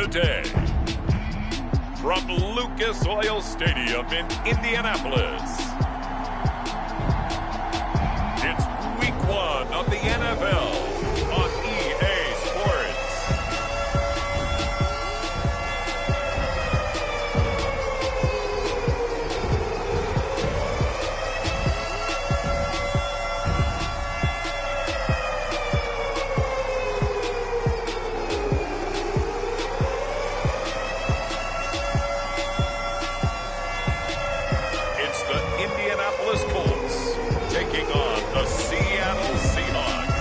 the day. From Lucas Oil Stadium in Indianapolis, it's Week 1 of the NFL on EA Sports. It's the Indianapolis Colts taking on the Seattle Seahawks.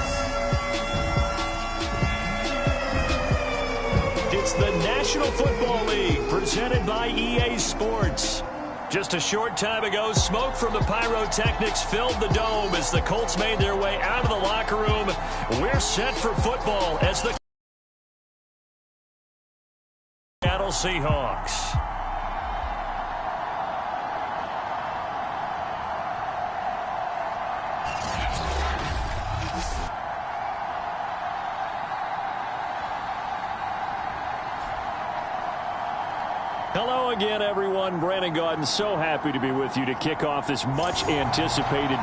It's the National Football League presented by EA Sports. Just a short time ago, smoke from the pyrotechnics filled the dome as the Colts made their way out of the locker room. We're set for football as the Seattle Seahawks. Hello again, everyone. Brandon Gaudin, so happy to be with you to kick off this much-anticipated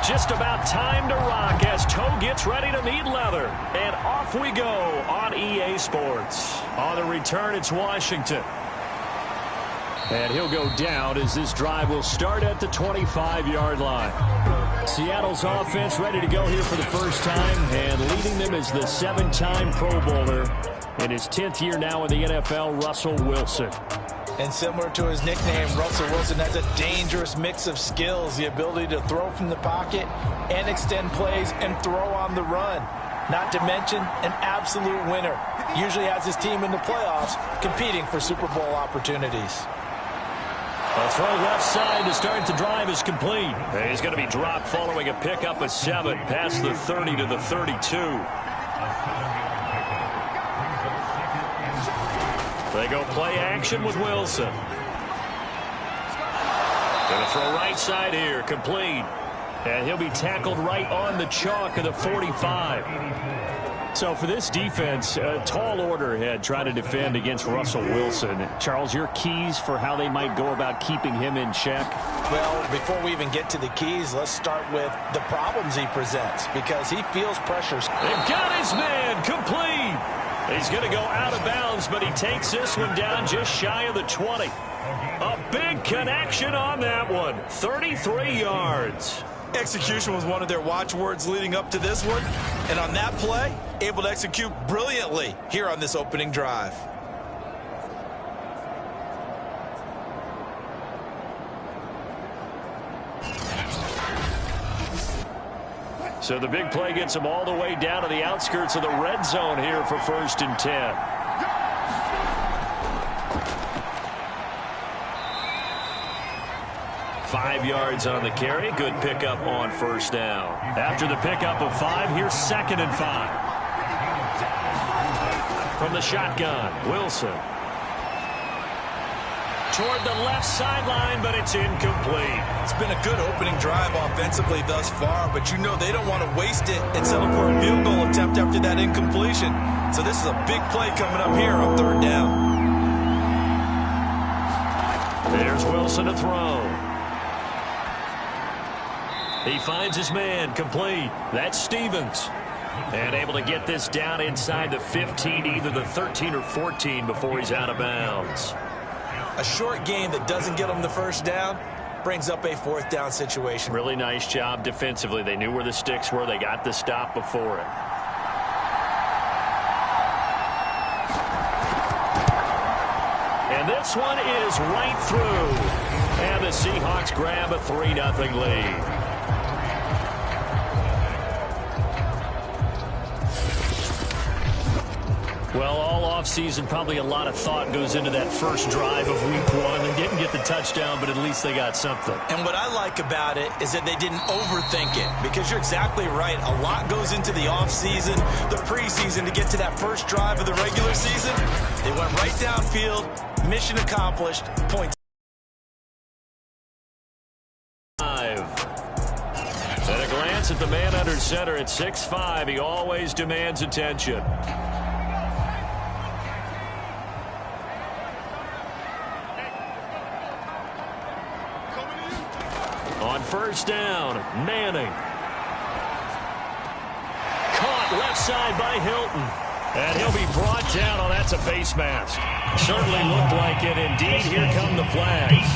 Just about time to rock as Toe gets ready to meet leather. And off we go on EA Sports. On the return, it's Washington. And he'll go down as this drive will start at the 25-yard line. Seattle's offense ready to go here for the first time, and leading them is the 7-time Pro Bowler in his 10th year now in the NFL, Russell Wilson. And similar to his nickname, Russell Wilson has a dangerous mix of skills, the ability to throw from the pocket and extend plays and throw on the run. Not to mention an absolute winner. Usually has his team in the playoffs competing for Super Bowl opportunities. A throw left side to start the drive is complete. He's going to be dropped following a pickup of 7 past the 30 to the 32. They go play action with Wilson. Going to throw right side here, complete. And he'll be tackled right on the chalk of the 45. So for this defense, a tall order ahead trying to defend against Russell Wilson. Charles, your keys for how they might go about keeping him in check? Well, before we even get to the keys, let's start with the problems he presents because he feels pressures. They've got his man complete. He's going to go out of bounds, but he takes this one down just shy of the 20. A big connection on that one. 33 yards. Execution was one of their watchwords leading up to this one. And on that play, able to execute brilliantly here on this opening drive. So the big play gets them all the way down to the outskirts of the red zone here for 1st and 10. Five yards on the carry. Good pickup on 1st down. After the pickup of 5, here's 2nd and 5. From the shotgun, Wilson. Toward the left sideline, but it's incomplete. It's been a good opening drive offensively thus far, but you know they don't want to waste it and settle for a field goal attempt after that incompletion. So this is a big play coming up here on 3rd down. There's Wilson to throw. He finds his man, complete. That's Stevens. And able to get this down inside the 15, either the 13 or 14 before he's out of bounds. A short game that doesn't get them the 1st down brings up a 4th down situation. Really nice job defensively. They knew where the sticks were. They got the stop before it. And this one is right through. And the Seahawks grab a 3-0 lead. Well, all offseason, probably a lot of thought goes into that first drive of week 1. They didn't get the touchdown, but at least they got something. And what I like about it is that they didn't overthink it, because you're exactly right. A lot goes into the offseason, the preseason, to get to that first drive of the regular season. They went right downfield, mission accomplished, points. At a glance at the man under center at 6'5", he always demands attention. On first down, Manning. Caught left side by Hilton. And he'll be brought down. Oh, that's a face mask. Certainly looked like it. Indeed, here come the flags.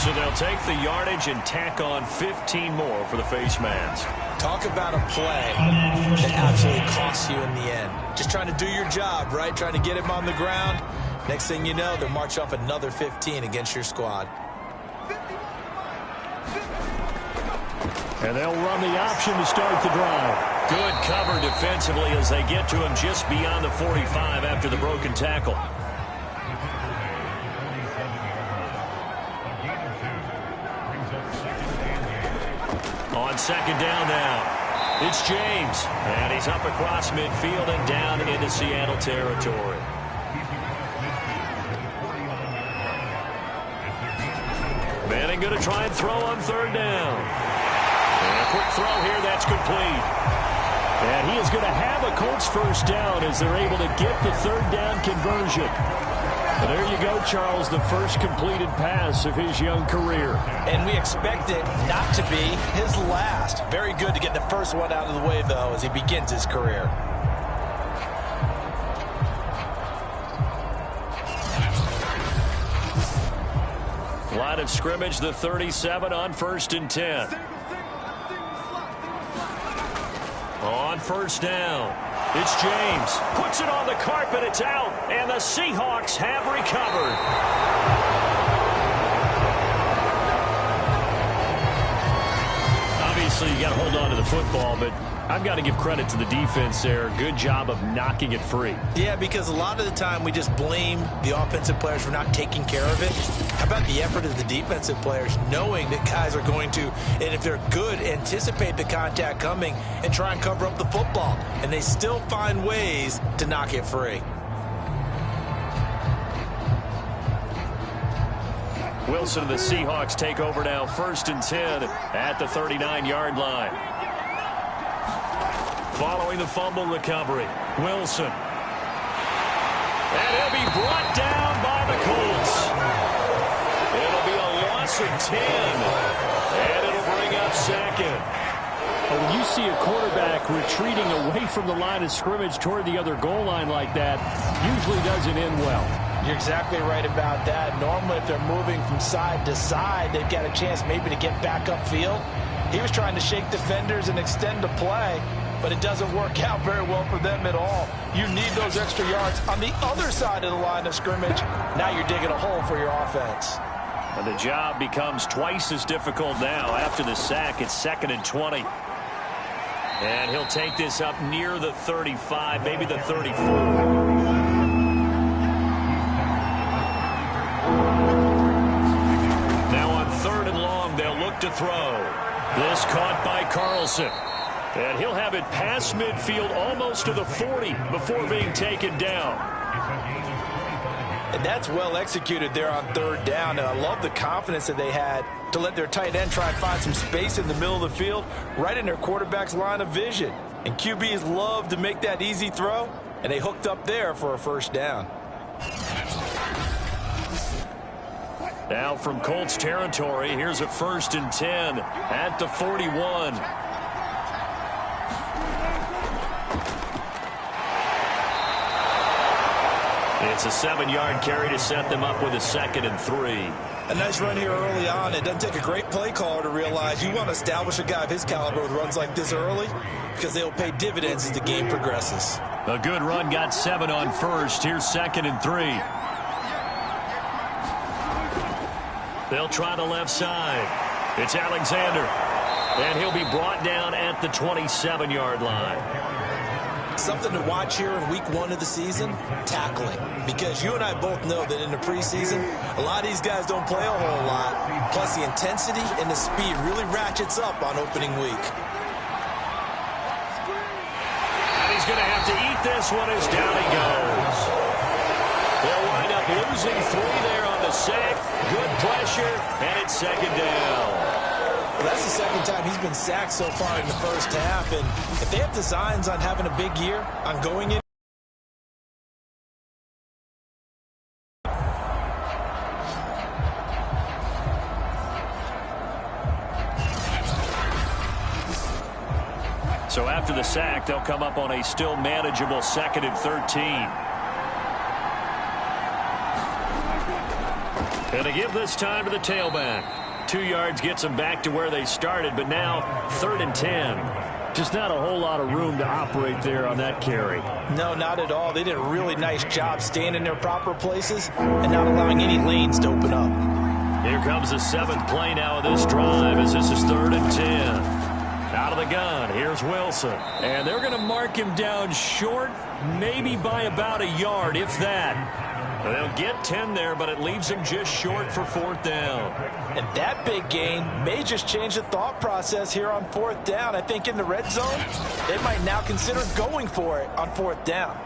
So they'll take the yardage and tack on 15 more for the face mask. Talk about a play that absolutely costs you in the end. Just trying to do your job, right? Trying to get him on the ground. Next thing you know, they'll march off another 15 against your squad. And they'll run the option to start the drive. Good cover defensively as they get to him just beyond the 45 after the broken tackle. On second down now, it's James. And he's up across midfield and down into Seattle territory. Manning going to try and throw on third down. And a quick throw here, that's complete. And he is going to have a Colts first down as they're able to get the third down conversion. And there you go, Charles, the first completed pass of his young career. And we expect it not to be his last. Very good to get the first one out of the way, though, as he begins his career. Line of scrimmage, the 37 on first and 10. On first down, it's James. Puts it on the carpet, it's out, and the Seahawks have recovered. Obviously, you got to hold on to the football, but I've got to give credit to the defense there. Good job of knocking it free. Yeah, because a lot of the time we just blame the offensive players for not taking care of it. How about the effort of the defensive players, knowing that guys are going to, and if they're good, anticipate the contact coming and try and cover up the football. And they still find ways to knock it free. Wilson and the Seahawks take over now, first and 10 at the 39-yard line. Following the fumble recovery, Wilson. And he'll be brought down by the Colts. It'll be a loss of 10. And it'll bring up second. When you see a quarterback retreating away from the line of scrimmage toward the other goal line like that, usually doesn't end well. You're exactly right about that. Normally, if they're moving from side to side, they've got a chance maybe to get back upfield. He was trying to shake defenders and extend the play, but it doesn't work out very well for them at all. You need those extra yards on the other side of the line of scrimmage. Now you're digging a hole for your offense. And the job becomes twice as difficult now. After the sack, it's second and 20. And he'll take this up near the 35, maybe the 34. Third and long, they'll look to throw. This caught by Carlson. And he'll have it past midfield almost to the 40 before being taken down. And that's well executed there on third down. And I love the confidence that they had to let their tight end try and find some space in the middle of the field, right in their quarterback's line of vision. And QBs love to make that easy throw, and they hooked up there for a first down. Now from Colts territory, here's a first and 10 at the 41. It's a 7-yard carry to set them up with a second and 3. A nice run here early on. It doesn't take a great play caller to realize you want to establish a guy of his caliber with runs like this early, because they'll pay dividends as the game progresses. A good run, got 7 on first. Here's second and 3. They'll try the left side. It's Alexander. And he'll be brought down at the 27-yard line. Something to watch here in week 1 of the season, tackling. Because you and I both know that in the preseason, a lot of these guys don't play a whole lot. Plus, the intensity and the speed really ratchets up on opening week. And he's going to have to eat this one as down he goes. They'll wind up losing 3 there on the sack. Good pressure, and it's second down. Well, that's the second time he's been sacked so far in the first half. And if they have designs on having a big year, on going in. So after the sack, they'll come up on a still manageable 2nd and 13. And to give this time to the tailback. 2 yards gets them back to where they started, but now 3rd and 10. Just not a whole lot of room to operate there on that carry. No, not at all. They did a really nice job staying in their proper places and not allowing any lanes to open up. Here comes the 7th play now of this drive as this is 3rd and 10. Out of the gun, here's Wilson. And they're going to mark him down short, maybe by about a yard, if that. They'll get 10 there, but it leaves them just short for 4th down. And that big gain may just change the thought process here on 4th down. I think in the red zone, they might now consider going for it on 4th down.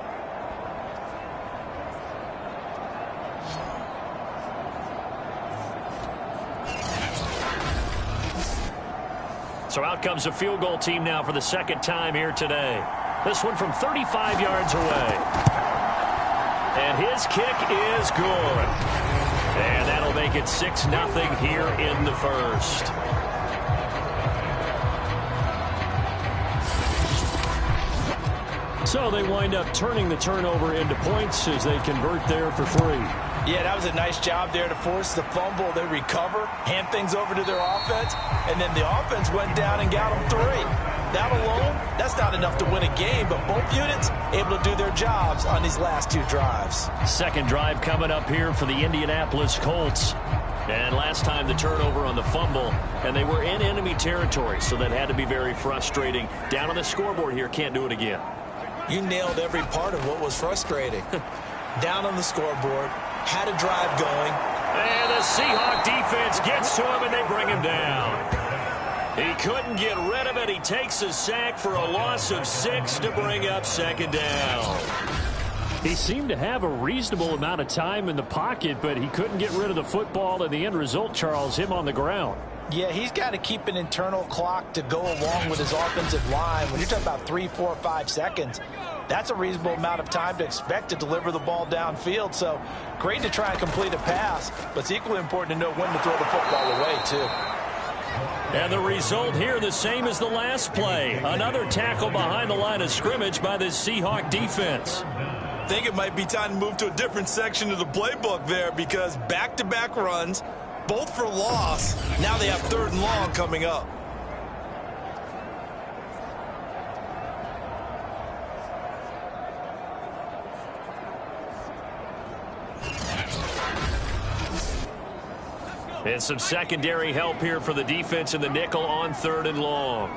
So out comes the field goal team now for the 2nd time here today. This one from 35 yards away. And his kick is good. And that'll make it 6-0 here in the first. So they wind up turning the turnover into points as they convert there for 3. Yeah, that was a nice job there to force the fumble. They recover, hand things over to their offense, and then the offense went down and got them 3. That alone, that's not enough to win a game, but both units able to do their jobs on these last 2 drives. 2nd drive coming up here for the Indianapolis Colts. And last time the turnover on the fumble, and they were in enemy territory, so that had to be very frustrating. Down on the scoreboard here, can't do it again. You nailed every part of what was frustrating. Down on the scoreboard, had a drive going. And the Seahawks defense gets to him, and they bring him down. He couldn't get rid of it. He takes a sack for a loss of 6 to bring up 2nd down. He seemed to have a reasonable amount of time in the pocket, but he couldn't get rid of the football, and the end result, Charles, him on the ground. Yeah, he's got to keep an internal clock to go along with his offensive line. When you're talking about 3, 4, 5 seconds, that's a reasonable amount of time to expect to deliver the ball downfield. So great to try and complete a pass, but it's equally important to know when to throw the football away, too. And the result here, the same as the last play. Another tackle behind the line of scrimmage by the Seahawks defense. I think it might be time to move to a different section of the playbook there, because back-to-back runs, both for loss. Now they have 3rd and long coming up. And some secondary help here for the defense in the nickel on 3rd and long.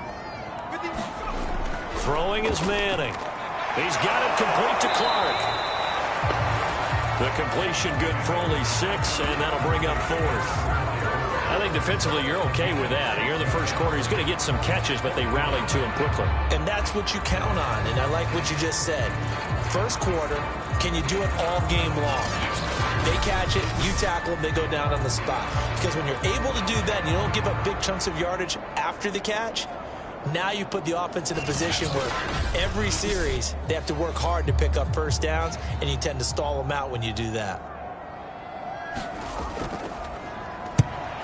Throwing is Manning. He's got it complete to Clark. The completion good for only 6, and that'll bring up 4th. I think defensively you're okay with that. Here in the first quarter, he's going to get some catches, but they rallied to him quickly. And that's what you count on, and I like what you just said. First quarter, can you do it all game long? They catch it, you tackle them, they go down on the spot. Because when you're able to do that and you don't give up big chunks of yardage after the catch, now you put the offense in a position where every series they have to work hard to pick up first downs, and you tend to stall them out when you do that.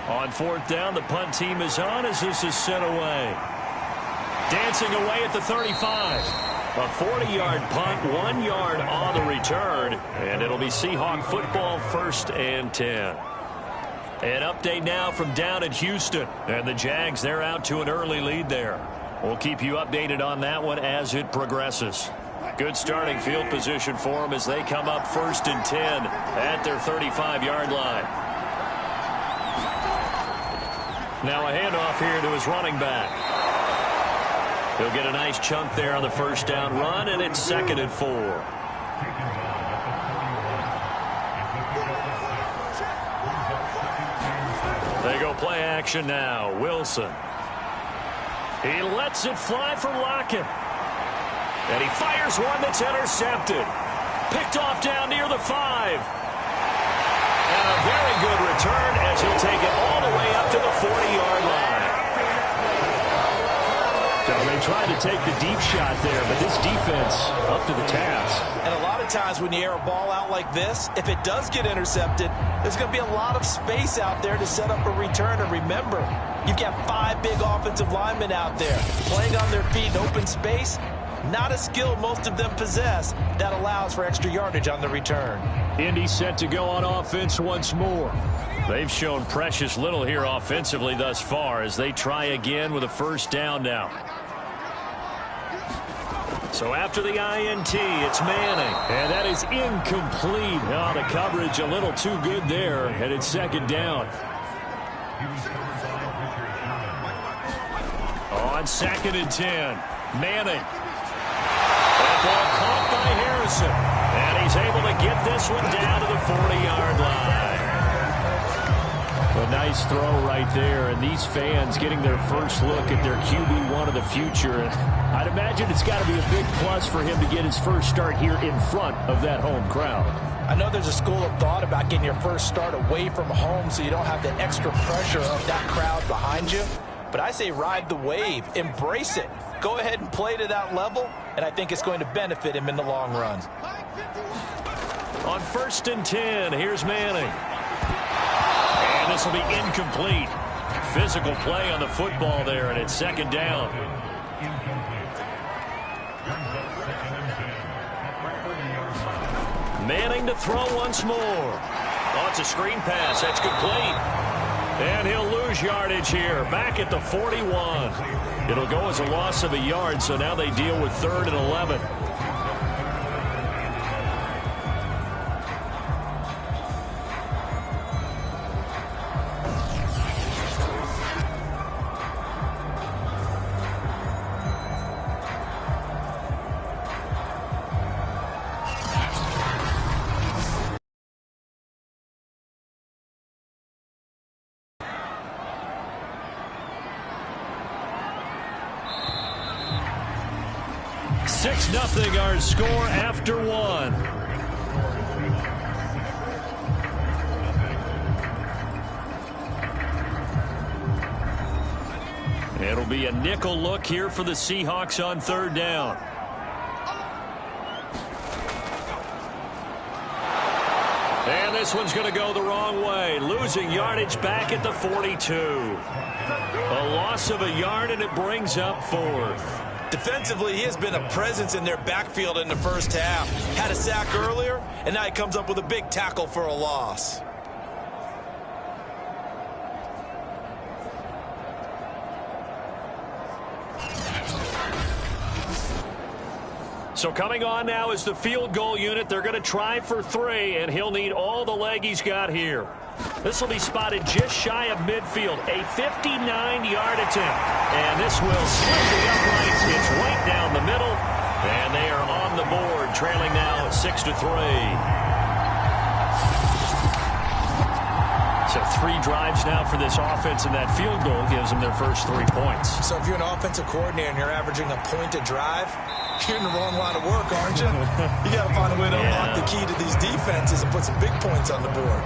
On 4th down, the punt team is on as this is sent away. Dancing away at the 35. A 40-yard punt, 1 yard on the return, and it'll be Seahawk football 1st and 10. An update now from down in Houston, and the Jags, they're out to an early lead there. We'll keep you updated on that one as it progresses. Good starting field position for them as they come up 1st and 10 at their 35-yard line. Now a handoff here to his running back. He'll get a nice chunk there on the first down run, and it's 2nd and 4. They go play action now. Wilson. He lets it fly for Lockett. And he fires one that's intercepted. Picked off down near the 5. And a very good return as he'll take it all the way up to the 40-yard line. So they tried to take the deep shot there, but this defense up to the task. And a lot of times when you air a ball out like this, if it does get intercepted, there's going to be a lot of space out there to set up a return. And remember, you've got 5 big offensive linemen out there playing on their feet in open space. Not a skill most of them possess that allows for extra yardage on the return. Indy set to go on offense once more. They've shown precious little here offensively thus far as they try again with a first down now. So after the INT, it's Manning. And that is incomplete. Oh, the coverage a little too good there, and it's 2nd down. On 2nd and 10, Manning. That ball caught by Harrison. And he's able to get this one down to the 40-yard line. A nice throw right there, and these fans getting their first look at their QB1 of the future. I'd imagine it's got to be a big plus for him to get his first start here in front of that home crowd. I know there's a school of thought about getting your first start away from home so you don't have the extra pressure of that crowd behind you. But I say ride the wave, embrace it. Go ahead and play to that level, and I think it's going to benefit him in the long run. On 1st and 10, here's Manning. And this will be incomplete. Physical play on the football there, and it's 2nd down. Manning to throw once more. Oh, it's a screen pass. That's complete. And he'll lose yardage here. Back at the 41. It'll go as a loss of a yard, so now they deal with 3rd and 11. Nothing our score after 1. It'll be a nickel look here for the Seahawks on 3rd down. And this one's going to go the wrong way. Losing yardage back at the 42. A loss of a yard, and it brings up 4th. Defensively, he has been a presence in their backfield in the first half. Had a sack earlier, and now he comes up with a big tackle for a loss. So coming on now is the field goal unit. They're going to try for 3, and he'll need all the leg he's got here. This will be spotted just shy of midfield. A 59-yard attempt. And this will slip the uprights. It's right down the middle. And they are on the board, trailing now 6-3. So 3 drives now for this offense, and that field goal gives them their first 3 points. So if you're an offensive coordinator and you're averaging a point a drive, you're in the wrong line of work, aren't you? You got to find a way to unlock the key to these defenses and put some big points on the board.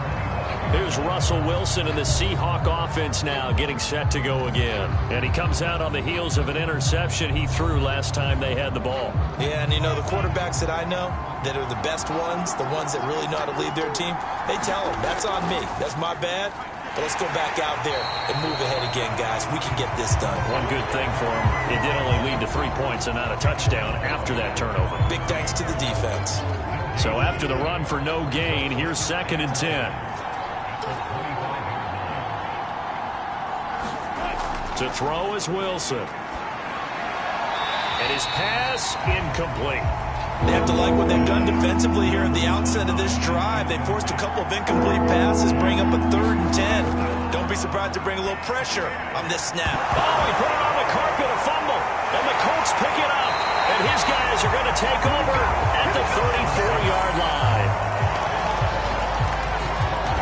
Here's Russell Wilson in the Seahawk offense now, getting set to go again. And he comes out on the heels of an interception he threw last time they had the ball. Yeah, and you know, the quarterbacks that I know that are the best ones, the ones that really know how to lead their team, they tell them, that's on me. That's my bad. But let's go back out there and move ahead again, guys. We can get this done. One good thing for him, it did only lead to 3 points and not a touchdown after that turnover. Big thanks to the defense. So after the run for no gain, here's 2nd and 10. To throw is Wilson. And his pass incomplete. They have to like what they've done defensively here at the outset of this drive. They forced a couple of incomplete passes, bring up a 3rd and 10. Don't be surprised to bring a little pressure on this snap. Oh, he put it on the carpet, a fumble. And the Colts pick it up. And his guys are going to take over at the 34-yard line.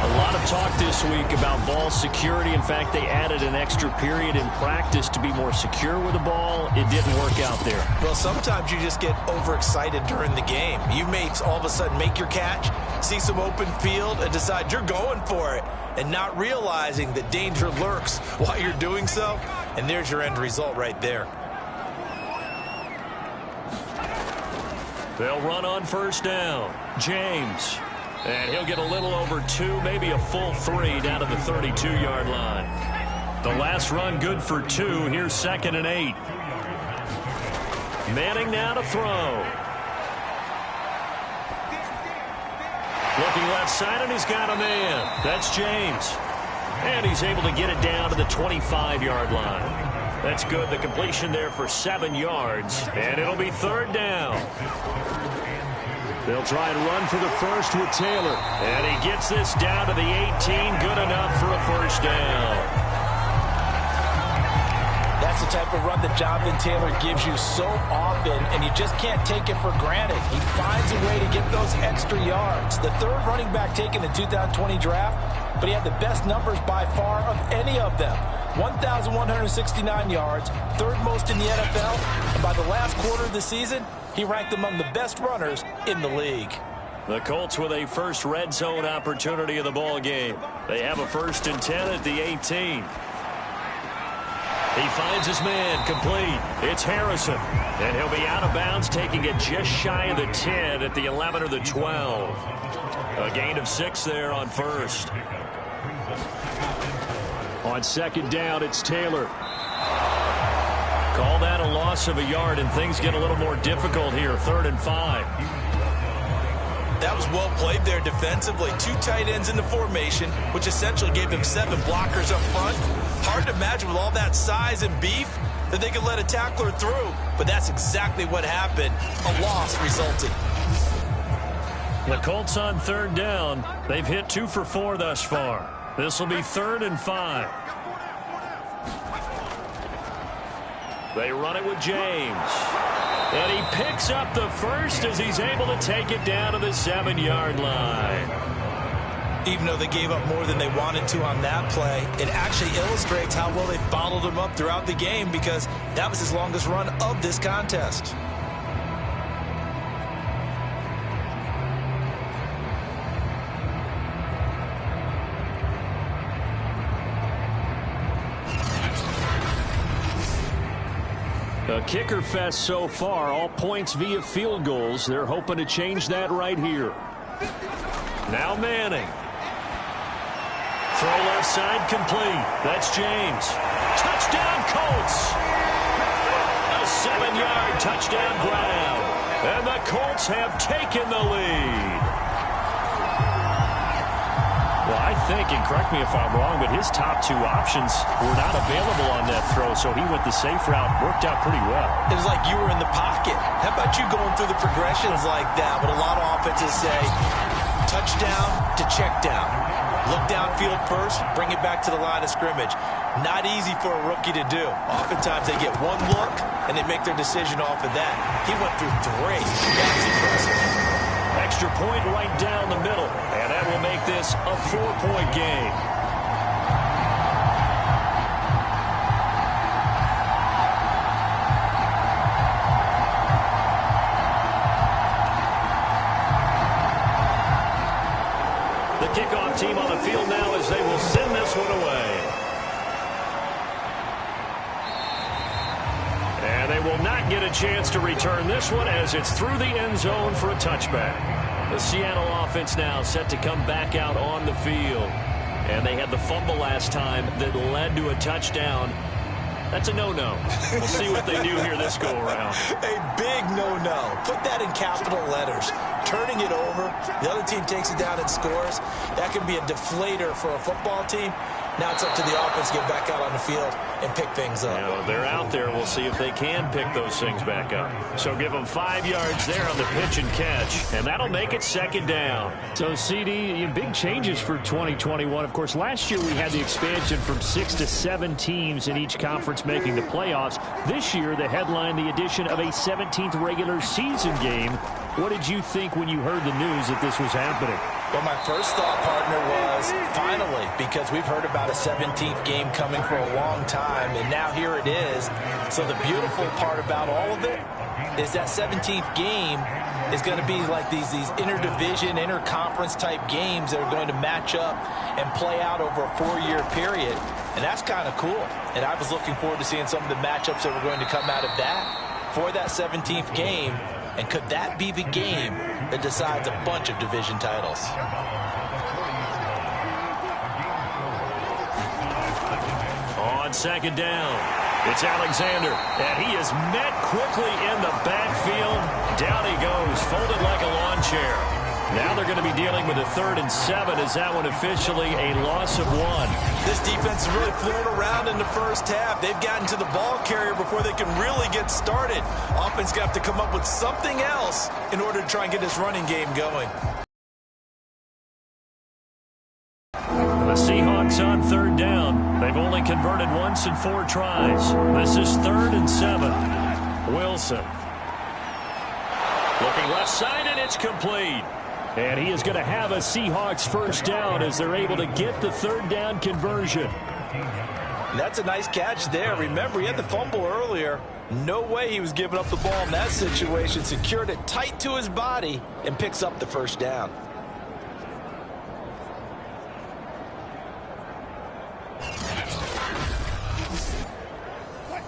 A lot of talk this week about ball security. In fact, they added an extra period in practice to be more secure with the ball. It didn't work out there. Well, sometimes you just get overexcited during the game. You may all of a sudden make your catch, see some open field, and decide you're going for it, and not realizing that danger lurks while you're doing so. And there's your end result right there. They'll run on first down. James. And he'll get a little over 2, maybe a full 3 down to the 32-yard line. The last run good for 2. Here's 2nd and 8. Manning now to throw. Looking left side, and he's got a man. That's James. And he's able to get it down to the 25-yard line. That's good. The completion there for 7 yards. And it'll be 3rd down. They'll try and run for the first with Taylor. And he gets this down to the 18. Good enough for a first down. That's the type of run that Jonathan Taylor gives you so often, and you just can't take it for granted. He finds a way to get those extra yards. The 3rd running back taken in the 2020 draft, but he had the best numbers by far of any of them. 1,169 yards, 3rd most in the NFL, and by the last quarter of the season, he ranked among the best runners in the league. The Colts with a first red zone opportunity of the ball game. They have a 1st and 10 at the 18. He finds his man, complete. It's Harrison, and he'll be out of bounds, taking it just shy of the 10 at the 11 or the 12. A gain of 6 there on first. On 2nd down, it's Taylor. Call that a loss of a yard, and things get a little more difficult here. 3rd and 5. That was well played there defensively. 2 tight ends in the formation, which essentially gave them 7 blockers up front. Hard to imagine with all that size and beef that they could let a tackler through, but that's exactly what happened. A loss resulted. The Colts on 3rd down. They've hit 2 for 4 thus far. This will be 3rd and 5. They run it with James. And he picks up the first as he's able to take it down to the 7-yard line. Even though they gave up more than they wanted to on that play, it actually illustrates how well they followed him up throughout the game, because that was his longest run of this contest. A kicker fest so far, all points via field goals. They're hoping to change that right here. Now Manning. Throw left side complete. That's James. Touchdown Colts. A 7-yard touchdown grab. And the Colts have taken the lead. Well, I think, and correct me if I'm wrong, but his top 2 options were not available on that throw, so he went the safe route. Worked out pretty well. It was like you were in the pocket. How about you going through the progressions like that? What a lot of offenses say, touchdown to check down. Look downfield first, bring it back to the line of scrimmage. Not easy for a rookie to do. Oftentimes they get one look, and they make their decision off of that. He went through 3. That's impressive. Extra point right down the middle, and that will make this a 4-point game. The kickoff team on the field now as they will send this one away. And they will not get a chance to return this one as it's through the end zone for a touchback. The Seattle offense now set to come back out on the field. And they had the fumble last time that led to a touchdown. That's a no-no. We'll see what they do here this go-around. A big no-no. Put that in capital letters. Turning it over, the other team takes it down and scores. That can be a deflator for a football team. Now it's up to the offense to get back out on the field and pick things up. You know, they're out there. We'll see if they can pick those things back up. So give them 5 yards there on the pitch and catch, and that'll make it second down. So, CD, big changes for 2021. Of course, last year we had the expansion from 6 to 7 teams in each conference making the playoffs. This year, the headline, the addition of a 17th regular season game. What did you think when you heard the news that this was happening? Well, my first thought, partner, was finally, because we've heard about a 17th game coming for a long time, and now here it is. So the beautiful part about all of it is that 17th game is going to be like these interdivision, interconference type games that are going to match up and play out over a 4-year period. And that's kind of cool. And I was looking forward to seeing some of the matchups that were going to come out of that for that 17th game. And could that be the game that decides a bunch of division titles? On second down, it's Alexander, and he is met quickly in the backfield. Down he goes, folded like a lawn chair. Now they're going to be dealing with a 3rd and 7. Is that one officially a loss of 1? This defense is really floating around in the first half. They've gotten to the ball carrier before they can really get started. Offense got to come up with something else in order to try and get this running game going. The Seahawks on 3rd down. They've only converted once in 4 tries. This is 3rd and 7. Wilson. Looking left side, and it's complete. And he is going to have a Seahawks first down as they're able to get the 3rd down conversion. That's a nice catch there. Remember, he had the fumble earlier. No way he was giving up the ball in that situation. Secured it tight to his body and picks up the first down.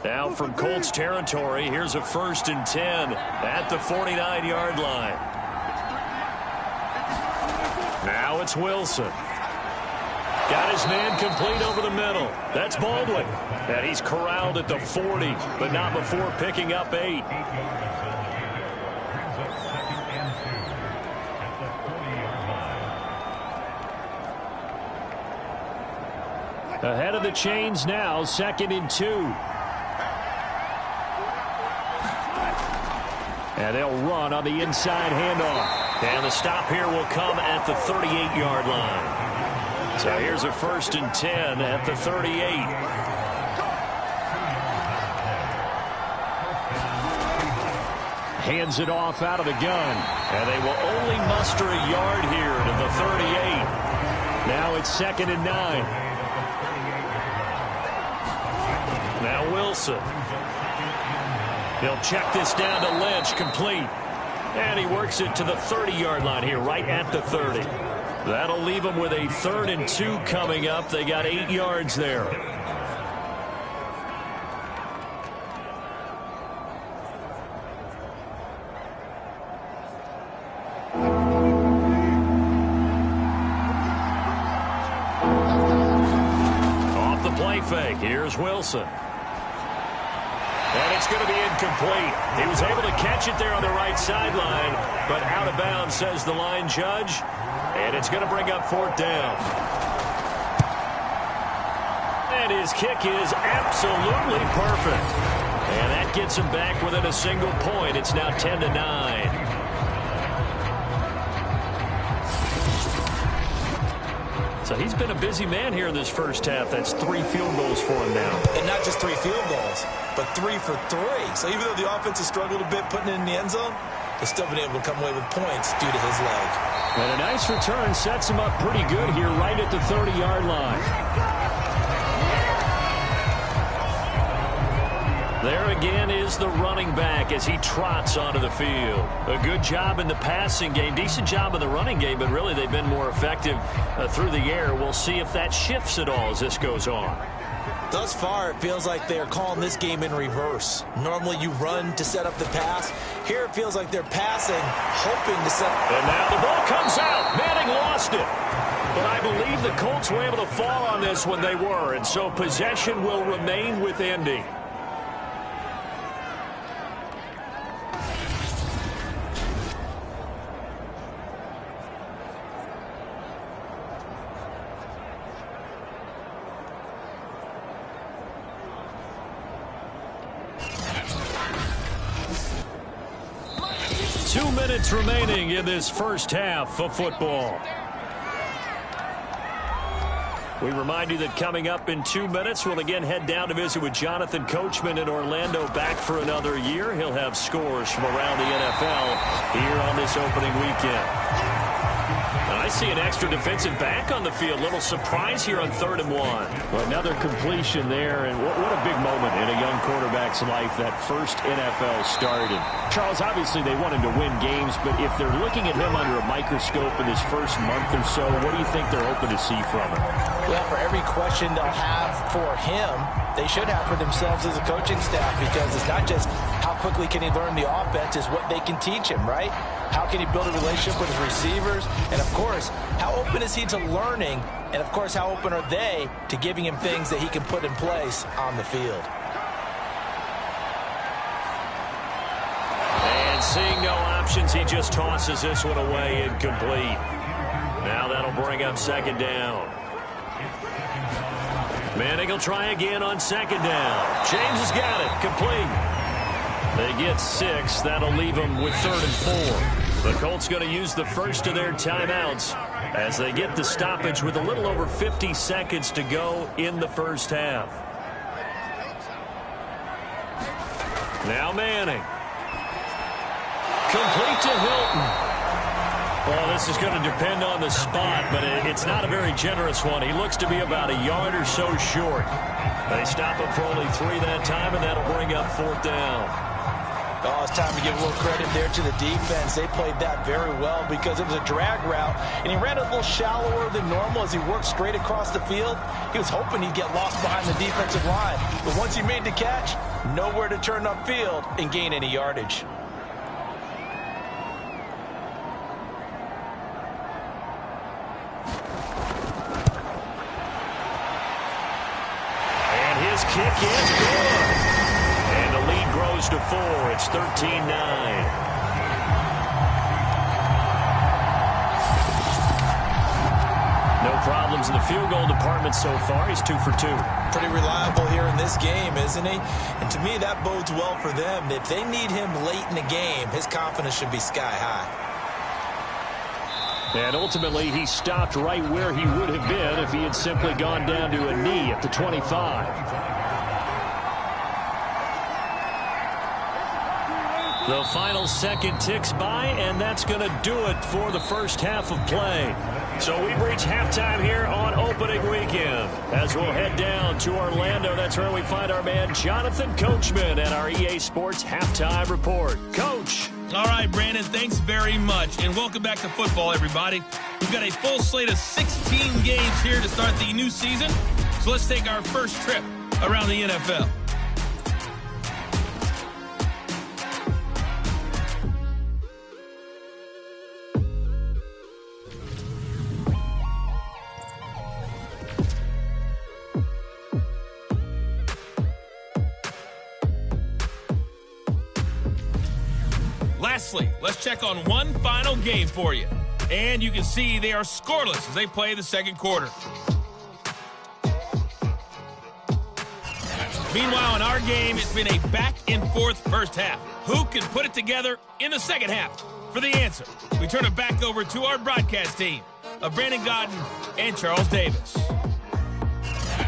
Now from Colts territory, here's a 1st and 10 at the 49-yard line. Now it's Wilson. Got his man complete over the middle. That's Baldwin. And he's corralled at the 40, but not before picking up 8. Ahead of the chains now, 2nd and 2. And they'll run on the inside handoff. And the stop here will come at the 38-yard line. So here's a 1st and 10 at the 38. Hands it off out of the gun. And they will only muster a yard here to the 38. Now it's 2nd and 9. Now Wilson. He'll check this down to Lynch, complete. And he works it to the 30-yard line here, right at the 30. That'll leave them with a 3rd and 2 coming up. They got 8 yards there. Off the play fake, here's Wilson. And it's going to be incomplete. He was able to catch it there on the right sideline, but out of bounds, says the line judge. And it's going to bring up 4th down. And his kick is absolutely perfect. And that gets him back within a single point. It's now 10-9. So he's been a busy man here in this first half. That's 3 field goals for him now. And not just 3 field goals, but 3 for 3. So even though the offense has struggled a bit putting it in the end zone, they've still been able to come away with points due to his leg. And a nice return sets him up pretty good here right at the 30-yard line. There again is the running back as he trots onto the field. A good job in the passing game, decent job in the running game, but really they've been more effective through the air. We'll see if that shifts at all as this goes on. Thus far, it feels like they're calling this game in reverse. Normally you run to set up the pass. Here it feels like they're passing, hoping to set up. And now the ball comes out. Manning lost it. But I believe the Colts were able to fall on this when they were, and so possession will remain with Indy. 2 minutes remaining in this first half of football. We remind you that coming up in 2 minutes, we'll again head down to visit with Jonathan Coachman in Orlando, back for another year. He'll have scores from around the NFL here on this opening weekend. And I see an extra defensive back on the field. Little surprise here on 3rd and 1. Well, another completion there, and what a big moment in a young quarterback's life, that first NFL start. And Charles, obviously they want him to win games, but if they're looking at him under a microscope in his first month or so, what do you think they're hoping to see from him? Well, for every question they'll have for him, they should have for themselves as a coaching staff, because it's not just how quickly can he learn the offense, it's what they can teach him, right? How can he build a relationship with his receivers? And, of course, how open is he to learning? And, of course, how open are they to giving him things that he can put in place on the field? And seeing no options, he just tosses this one away, incomplete. Now that'll bring up 2nd down. Manning will try again on 2nd down. James has got it. Complete. They get 6. That'll leave them with 3rd and 4. The Colts going to use the first of their timeouts as they get the stoppage with a little over 50 seconds to go in the first half. Now Manning. Complete to Hilton. Well, this is going to depend on the spot, but it's not a very generous one. He looks to be about a yard or so short. They stop him for only 3 that time, and that'll bring up 4th down. Oh, it's time to give a little credit there to the defense. They played that very well because it was a drag route, and he ran a little shallower than normal as he worked straight across the field. He was hoping he'd get lost behind the defensive line, but once he made the catch, nowhere to turn upfield and gain any yardage. And his kick is good. And the lead grows to 4. It's 13-9. No problems in the field goal department so far. He's 2 for 2. Pretty reliable here in this game, isn't he? And to me, that bodes well for them. If they need him late in the game, his confidence should be sky high. And ultimately, he stopped right where he would have been if he had simply gone down to a knee at the 25. The final second ticks by, and that's going to do it for the first half of play. So we've reached halftime here on opening weekend. As we'll head down to Orlando, that's where we find our man Jonathan Coachman at our EA Sports Halftime Report. Coach. All right, Brandon, thanks very much. And welcome back to football, everybody. We've got a full slate of 16 games here to start the new season. So let's take our first trip around the NFL. Lastly, let's check on one final game for you. And you can see they are scoreless as they play the second quarter. Meanwhile, in our game, it's been a back-and-forth first half. Who can put it together in the second half? For the answer, we turn it back over to our broadcast team of Brandon Godden and Charles Davis.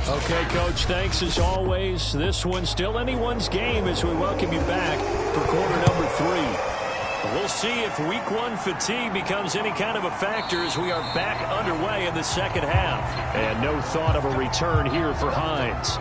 Okay, Coach, thanks as always. This one's still anyone's game as we welcome you back for quarter number 3. We'll see if week 1 fatigue becomes any kind of a factor as we are back underway in the second half. And no thought of a return here for Hines.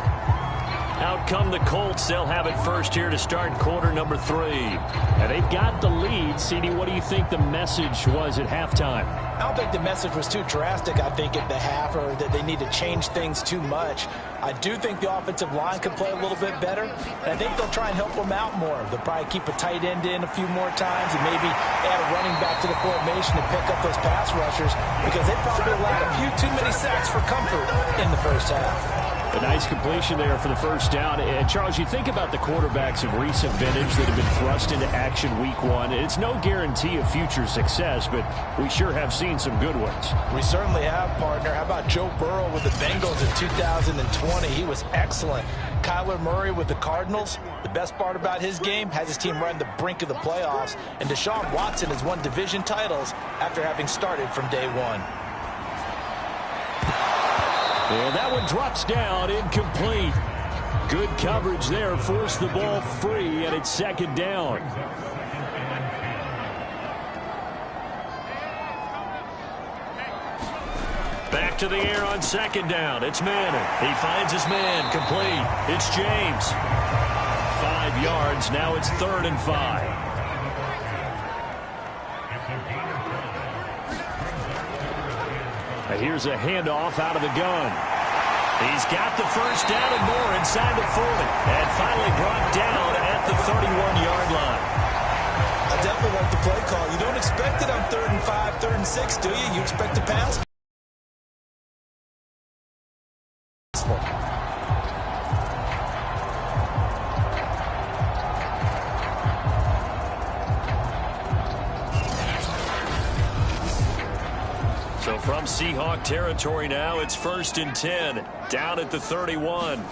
Out come the Colts. They'll have it first here to start quarter number 3. And they've got the lead. CD, what do you think the message was at halftime? I don't think the message was too drastic, I think, at the half, or that they need to change things too much. I do think the offensive line could play a little bit better, and I think they'll try and help them out more. They'll probably keep a tight end in a few more times and maybe add a running back to the formation to pick up those pass rushers, because they probably allowed a few too many sacks for comfort in the first half. A nice completion there for the first down. And, Charles, you think about the quarterbacks of recent vintage that have been thrust into action week 1. It's no guarantee of future success, but we sure have seen some good ones. We certainly have, partner. How about Joe Burrow with the Bengals in 2020? He was excellent. Kyler Murray with the Cardinals. The best part about his game has his team right on the brink of the playoffs. And Deshaun Watson has won division titles after having started from day one. And that one drops down, incomplete. Good coverage there, forced the ball free, and it's second down. Back to the air on second down. It's Manning. He finds his man, complete. It's James. 5 yards, now it's 3rd and 5. And here's a handoff out of the gun. He's got the first down and more inside the 40. And finally brought down at the 31-yard line. I definitely like the play call. You don't expect it on 3rd and 5, 3rd and 6, do you? You expect to pass? So from Seahawk territory now, it's 1st and 10, down at the 31.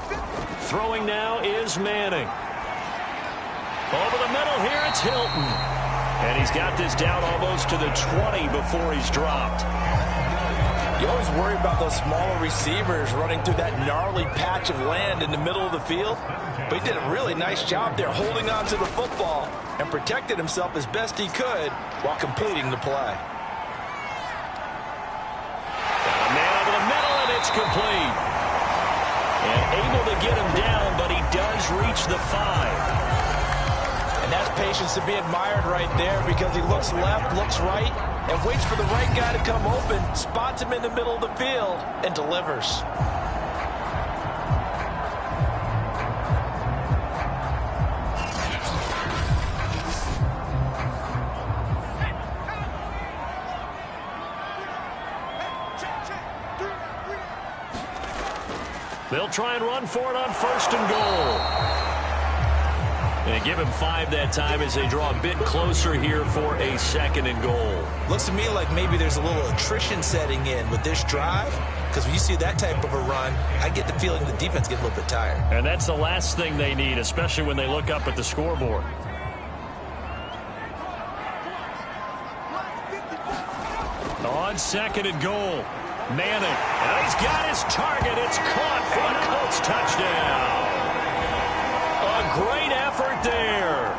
Throwing now is Manning. Over the middle here, it's Hilton. And he's got this down almost to the 20 before he's dropped. You always worry about those smaller receivers running through that gnarly patch of land in the middle of the field. But he did a really nice job there holding on to the football and protected himself as best he could while completing the play. It's complete. And able to get him down, but he does reach the 5. And that's patience to be admired right there, because he looks left, looks right, and waits for the right guy to come open, spots him in the middle of the field, and delivers. They'll try and run for it on 1st and goal. And give him 5 that time as they draw a bit closer here for a 2nd and goal. Looks to me like maybe there's a little attrition setting in with this drive, because when you see that type of a run, I get the feeling the defense gets a little bit tired. And that's the last thing they need, especially when they look up at the scoreboard. On 2nd and goal, Manning. And he's got his target. It's caught for a Colts touchdown. A great effort there.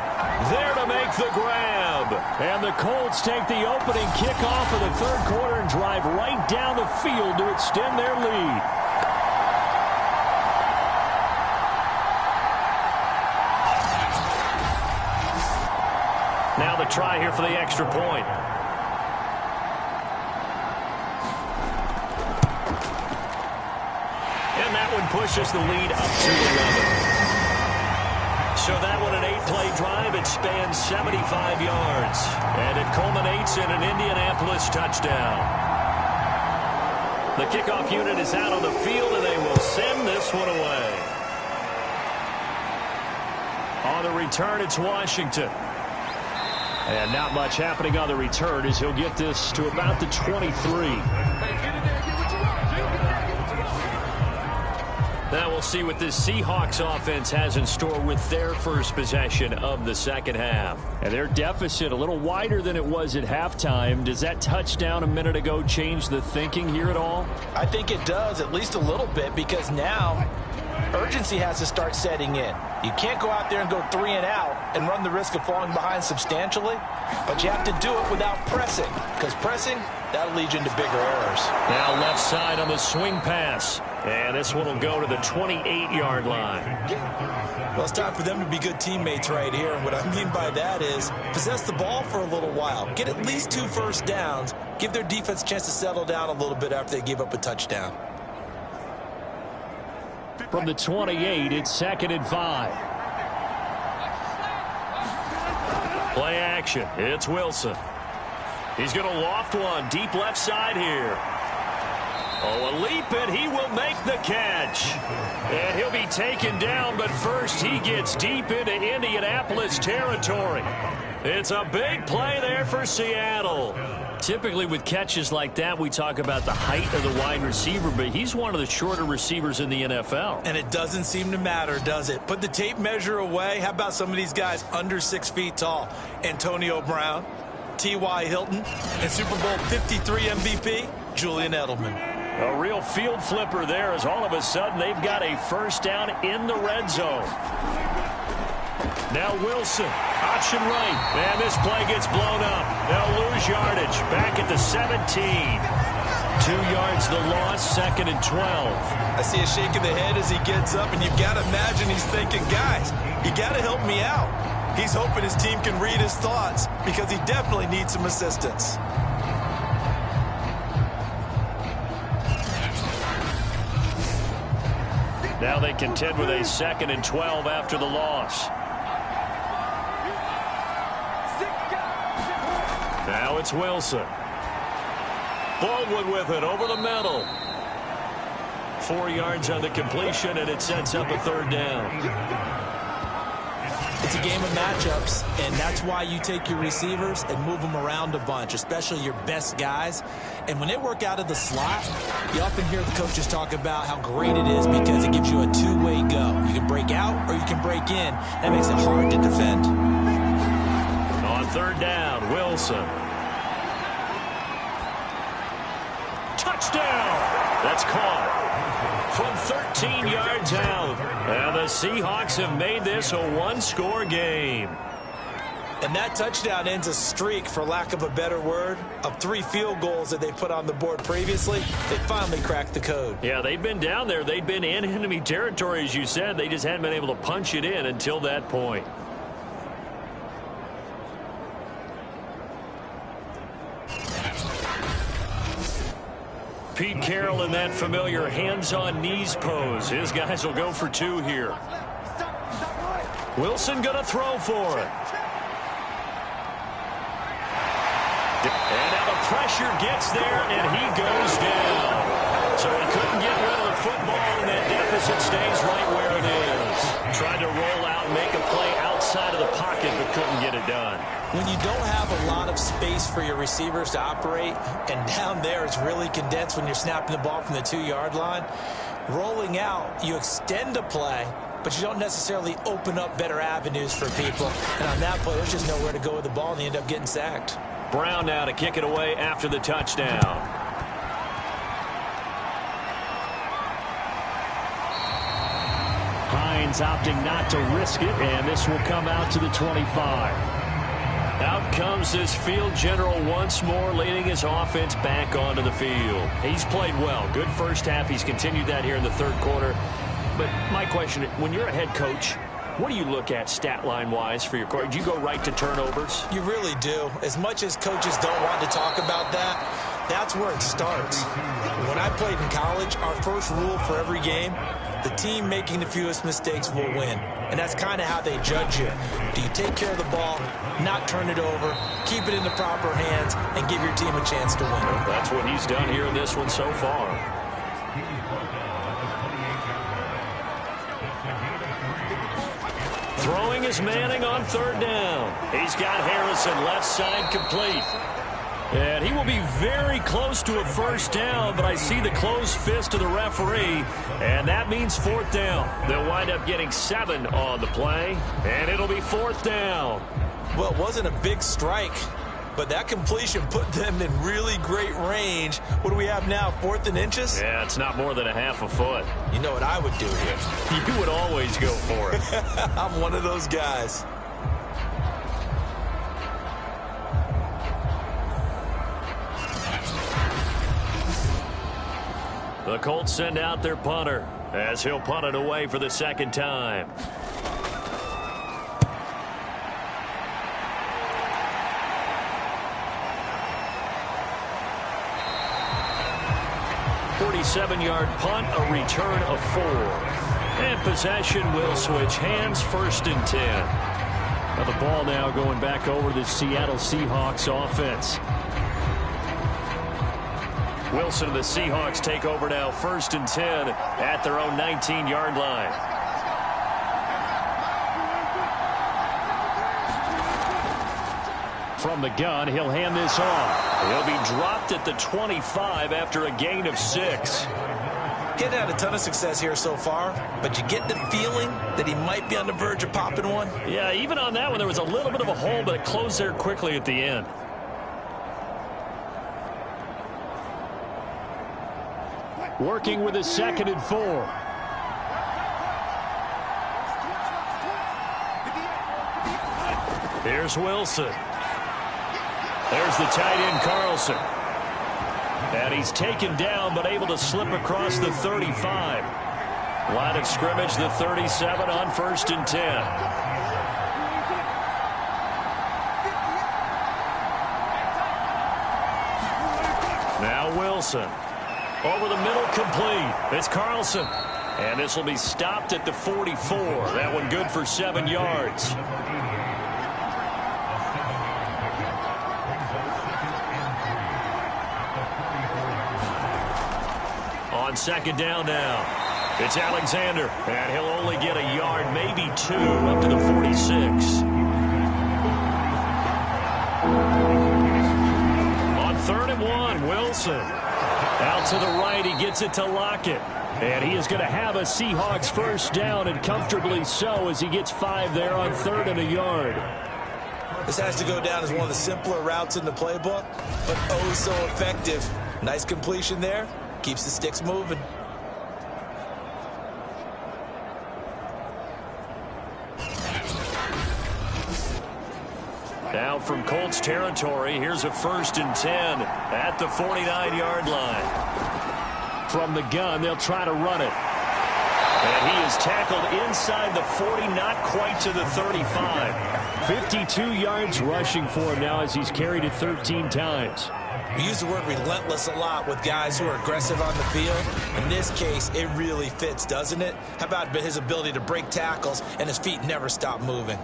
There to make the grab. And the Colts take the opening kickoff of the 3rd quarter and drive right down the field to extend their lead. Now the try here for the extra point. Pushes the lead up to 11. So that one, an 8-play drive. It spans 75 yards. And it culminates in an Indianapolis touchdown. The kickoff unit is out on the field, and they will send this one away. On the return, it's Washington. And not much happening on the return as he'll get this to about the 23. Now we'll see what this Seahawks offense has in store with their first possession of the 2nd half. And their deficit a little wider than it was at halftime. Does that touchdown a minute ago change the thinking here at all? I think it does, at least a little bit, because now urgency has to start setting in. You can't go out there and go 3 and out and run the risk of falling behind substantially, but you have to do it without pressing, because pressing, that'll lead you into bigger errors. Now left side on the swing pass. And this one will go to the 28-yard line. Well, it's time for them to be good teammates right here. And what I mean by that is possess the ball for a little while. Get at least 2 first downs. Give their defense a chance to settle down a little bit after they give up a touchdown. From the 28, it's 2nd and 5. Play action. It's Wilson. He's going to loft one deep left side here. Oh, a leap, and he will make the catch. And he'll be taken down, but first he gets deep into Indianapolis territory. It's a big play there for Seattle. Typically with catches like that, we talk about the height of the wide receiver, but he's one of the shorter receivers in the NFL. And it doesn't seem to matter, does it? Put the tape measure away. How about some of these guys under 6 feet tall? Antonio Brown, T.Y. Hilton, and Super Bowl 53 MVP, Julian Edelman. A real field flipper there as all of a sudden they've got a first down in the red zone. Now Wilson, option right. And this play gets blown up. They'll lose yardage. Back at the 17. 2 yards the loss, 2nd and 12. I see a shake of the head as he gets up, and you've got to imagine he's thinking, guys, you got to help me out. He's hoping his team can read his thoughts because he definitely needs some assistance. Now they contend with a 2nd and 12 after the loss. Now it's Wilson. Baldwin with it over the middle. 4 yards on the completion, and it sets up a 3rd down. It's a game of matchups, and that's why you take your receivers and move them around a bunch, especially your best guys. And when they work out of the slot, you often hear the coaches talk about how great it is because it gives you a two-way go. You can break out or you can break in. That makes it hard to defend. On 3rd down, Wilson. Touchdown! That's caught from 13 yards out. And the Seahawks have made this a one-score game. And that touchdown ends a streak, for lack of a better word, of 3 field goals that they put on the board previously. They finally cracked the code. Yeah, they've been down there. They've been in enemy territory, as you said. They just hadn't been able to punch it in until that point. Pete Carroll in that familiar hands-on knees pose. His guys will go for 2 here. Wilson going to throw for it. And now the pressure gets there, and he goes down. So he couldn't get rid of the football, and that deficit stays right where it is. Tried to roll out and make a play outside of the pocket, but couldn't get it done. When you don't have a lot of space for your receivers to operate, and down there it's really condensed when you're snapping the ball from the 2-yard line, rolling out, you extend a play, but you don't necessarily open up better avenues for people. And on that play, there's just nowhere to go with the ball, and they end up getting sacked. Brown now to kick it away after the touchdown. Hines opting not to risk it, and this will come out to the 25. Out comes this field general once more, leading his offense back onto the field. He's played well. Good first half. He's continued that here in the 3rd quarter. But my question, when you're a head coach, what do you look at stat line-wise for your court? Do you go right to turnovers? You really do. As much as coaches don't want to talk about that, that's where it starts. When I played in college, our first rule for every game, the team making the fewest mistakes will win. And that's kind of how they judge you. Do you take care of the ball, not turn it over, keep it in the proper hands, and give your team a chance to win? That's what he's done here in this one so far. Throwing is Manning on 3rd down. He's got Harrison left side complete. And he will be very close to a first down, but I see the closed fist of the referee, and that means 4th down. They'll wind up getting 7 on the play, and it'll be 4th down. Well, it wasn't a big strike, but that completion put them in really great range. What do we have now, 4th and inches? Yeah, it's not more than a half a foot. You know what I would do here? You would always go for it. I'm one of those guys. The Colts send out their punter as he'll punt it away for the 2nd time. .47-yard punt, a return of 4. And possession will switch hands, 1st and 10. Now the ball now going back over to the Seattle Seahawks offense. Wilson and the Seahawks take over now, 1st and 10 at their own 19-yard line. From the gun, he'll hand this off. He'll be dropped at the 25 after a gain of 6. He had a ton of success here so far, but you get the feeling that he might be on the verge of popping one. Yeah, even on that one, there was a little bit of a hole, but it closed there quickly at the end. Working with a 2nd and 4. Here's Wilson. There's the tight end, Carlson. And he's taken down, but able to slip across the 35. Line of scrimmage, the 37 on 1st and 10. Now Wilson. Over the middle, complete. It's Carlson. And this will be stopped at the 44. That one good for 7 yards. On 2nd down now. It's Alexander. And he'll only get a yard, maybe 2, up to the 46. On 3rd and 1, Wilson. Out to the right, he gets it to Lockett. And he is going to have a Seahawks first down, and comfortably so, as he gets 5 there on 3rd and a yard. This has to go down as one of the simpler routes in the playbook, but oh so effective. Nice completion there. Keeps the sticks moving. Now from Colts territory, here's a 1st and 10 at the 49-yard line. From the gun, they'll try to run it. And he is tackled inside the 40, not quite to the 35. 52 yards rushing for him now as he's carried it 13 times. We use the word relentless a lot with guys who are aggressive on the field. In this case, it really fits, doesn't it? How about his ability to break tackles and his feet never stop moving?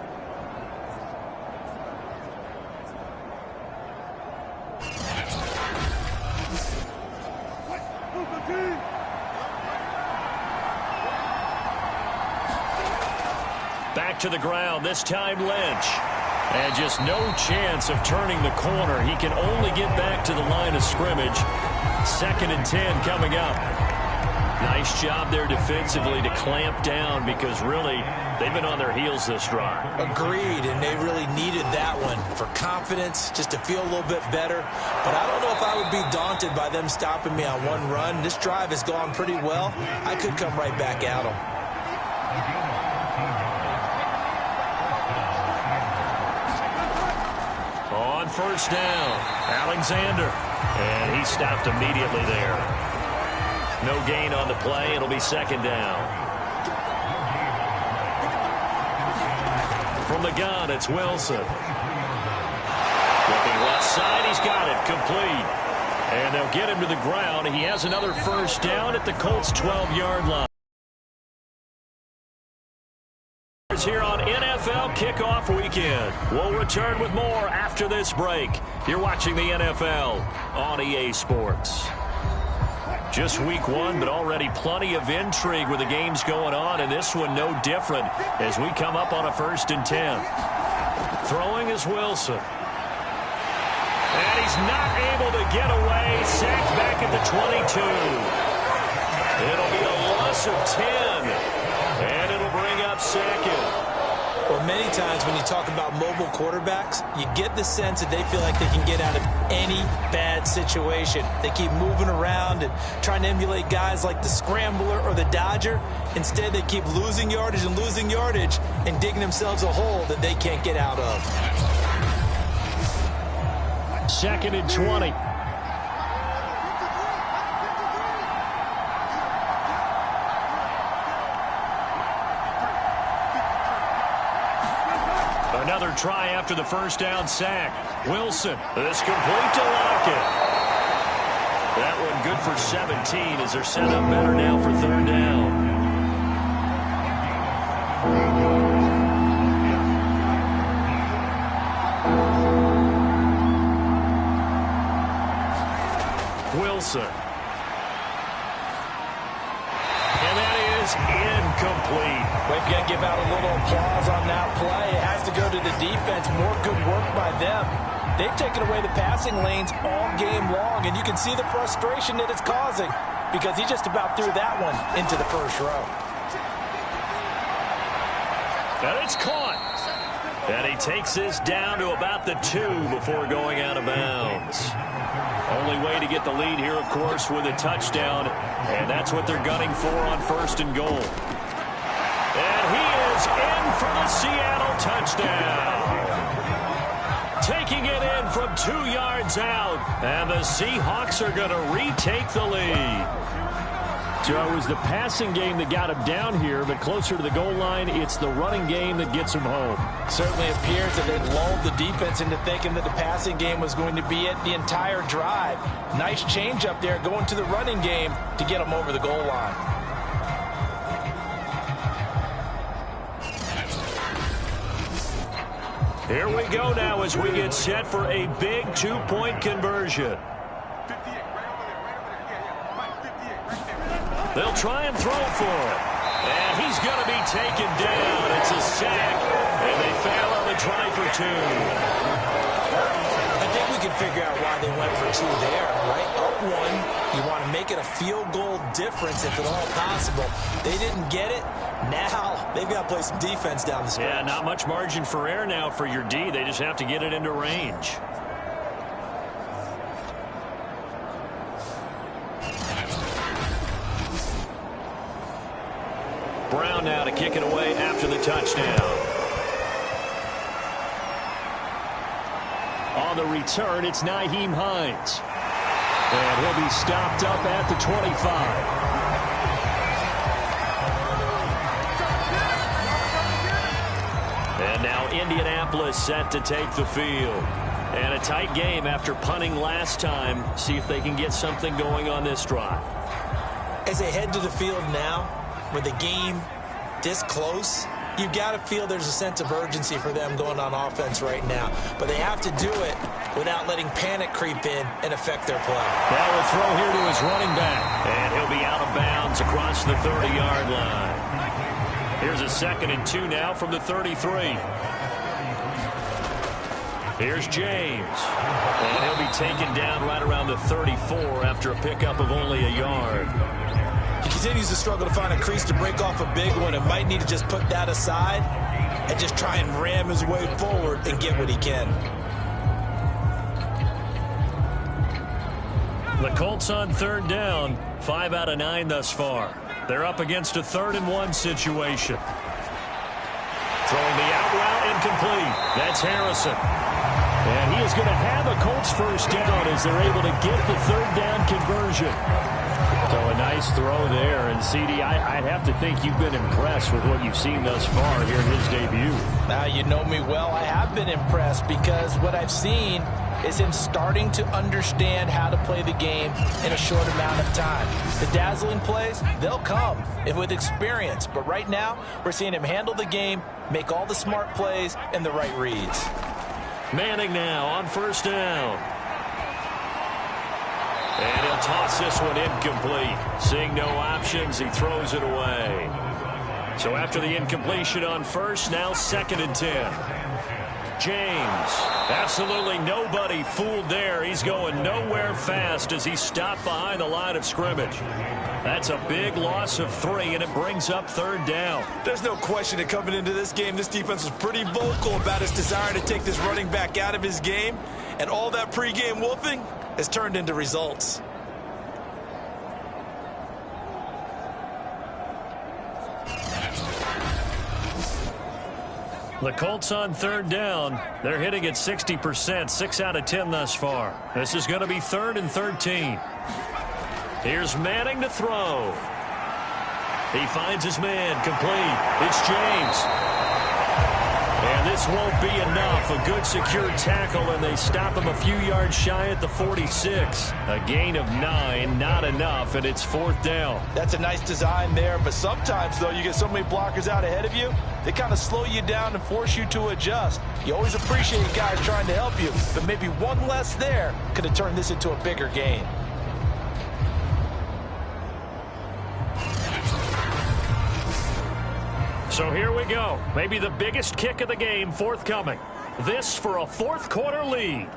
Back to the ground, this time Lynch. And just no chance of turning the corner. He can only get back to the line of scrimmage. 2nd and 10 coming up. Nice job there defensively to clamp down, because really they've been on their heels this drive. Agreed, and they really needed that one for confidence, just to feel a little bit better. But I don't know if I would be daunted by them stopping me on one run. This drive has gone pretty well. I could come right back at them. On 1st down, Alexander. And he stopped immediately there. No gain on the play. It'll be 2nd down. From the gun, it's Wilson. Looking left side, he's got it. Complete. And they'll get him to the ground. He has another 1st down at the Colts' 12-yard line. Here on NFL Kickoff Weekend. We'll return with more after this break. You're watching the NFL on EA Sports. Just week 1, but already plenty of intrigue with the games going on, and this one no different as we come up on a 1st and 10. Throwing is Wilson. And he's not able to get away. Sacked back at the 22. It'll be a loss of 10. And it'll bring up 2nd. Well, many times when you talk about mobile quarterbacks, you get the sense that they feel like they can get out of any bad situation. They keep moving around and trying to emulate guys like the Scrambler or the Dodger. Instead, they keep losing yardage and digging themselves a hole that they can't get out of. 2nd and 20. Another try after the 1st down sack. Wilson, this complete to Lockett. That one good for 17 as they're set up better now for 3rd down. Wilson. And that is incomplete. We've got to give out a little applause on that play. It has to go to the defense. More good work by them. They've taken away the passing lanes all game long, and you can see the frustration that it's causing because he just about threw that one into the first row. And it's caught. And he takes this down to about the 2 before going out of bounds. Only way to get the lead here, of course, with a touchdown. And that's what they're gunning for on 1st and goal. And he is in for the Seattle touchdown. Taking it in from 2 yards out. And the Seahawks are going to retake the lead. So it was the passing game that got him down here, but closer to the goal line, it's the running game that gets him home. Certainly appears that they've lulled the defense into thinking that the passing game was going to be it the entire drive. Nice change up there going to the running game to get them over the goal line. Here we go now as we get set for a big 2-point conversion. They'll try and throw for it. And he's going to be taken down. It's a sack, and they fail on the try for 2. I think we can figure out why they went for 2 there, right? Up 1, you want to make it a field goal difference if at all possible. They didn't get it. Now they've got to play some defense down the stretch. Yeah, not much margin for error now for your D. They just have to get it into range. Brown now to kick it away after the touchdown. On the return, it's Nyheim Hines. And he'll be stopped up at the 25. And now Indianapolis set to take the field. And a tight game after punting last time. See if they can get something going on this drive. As they head to the field now, with the game this close, you've got to feel there's a sense of urgency for them going on offense right now. But they have to do it without letting panic creep in and affect their play. Now a throw here to his running back. And he'll be out of bounds across the 30-yard line. Here's a 2nd and 2 now from the 33. Here's James. And he'll be taken down right around the 34 after a pickup of only a yard. He continues to struggle to find a crease to break off a big one and might need to just put that aside and just try and ram his way forward and get what he can. The Colts on 3rd down, 5 out of 9 thus far. They're up against a 3rd and 1 situation. Throwing the out route incomplete. That's Harrison. And he is going to have a Colts first down as they're able to get the 3rd down conversion. So a nice throw there. And, CD, I'd have to think you've been impressed with what you've seen thus far here in his debut. Now, you know me well. I have been impressed because what I've seen is him starting to understand how to play the game in a short amount of time. The dazzling plays, they'll come with experience. But right now, we're seeing him handle the game, make all the smart plays, and the right reads. Manning now on 1st down. And he'll toss this one incomplete. Seeing no options, he throws it away. So after the incompletion on 1st, now 2nd and 10. James, absolutely nobody fooled there. He's going nowhere fast as he's stopped behind the line of scrimmage. That's a big loss of 3, and it brings up 3rd down. There's no question that coming into this game, this defense was pretty vocal about its desire to take this running back out of his game, and all that pregame wolfing has turned into results. The Colts on 3rd down. They're hitting at 60%, 6 out of 10 thus far. This is going to be 3rd and 13. Here's Manning to throw. He finds his man, complete. It's James. And this won't be enough. A good secure tackle, and they stop him a few yards shy at the 46. A gain of 9, not enough, and it's 4th down. That's a nice design there, but sometimes, though, you get so many blockers out ahead of you, they kind of slow you down and force you to adjust. You always appreciate guys trying to help you, but maybe one less there could have turned this into a bigger game. So here we go. Maybe the biggest kick of the game forthcoming. This for a 4th quarter lead.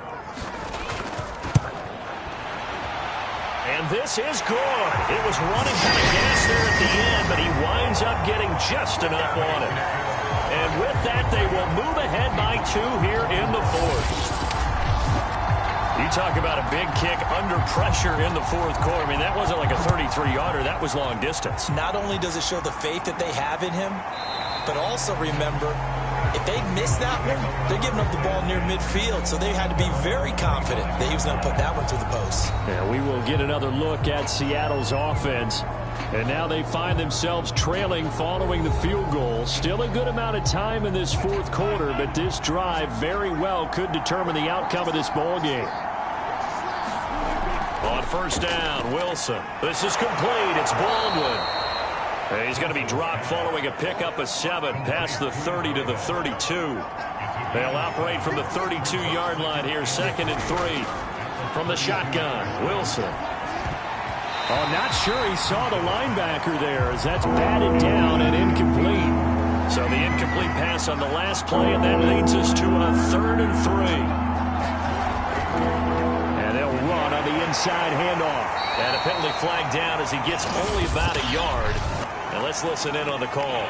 And this is good. It was running kind of gas there at the end, but he winds up getting just enough on it. And with that, they will move ahead by 2 here in the 4th. You talk about a big kick under pressure in the 4th quarter. I mean, that wasn't like a 33-yarder. That was long distance. Not only does it show the faith that they have in him, but also remember, if they miss that one, they're giving up the ball near midfield. So they had to be very confident that he was going to put that one through the post. Yeah, we will get another look at Seattle's offense. And now they find themselves trailing following the field goal. Still a good amount of time in this 4th quarter, but this drive very well could determine the outcome of this ball game. On 1st down, Wilson. This is complete. It's Baldwin. And he's going to be dropped following a pickup of 7 past the 30 to the 32. They'll operate from the 32-yard line here, 2nd and 3. From the shotgun, Wilson. Oh, not sure he saw the linebacker there as that's batted down and incomplete. So the incomplete pass on the last play, and that leads us to a 3rd and 3. And they'll run on the inside handoff. And a penalty flag down as he gets only about a yard. And let's listen in on the call.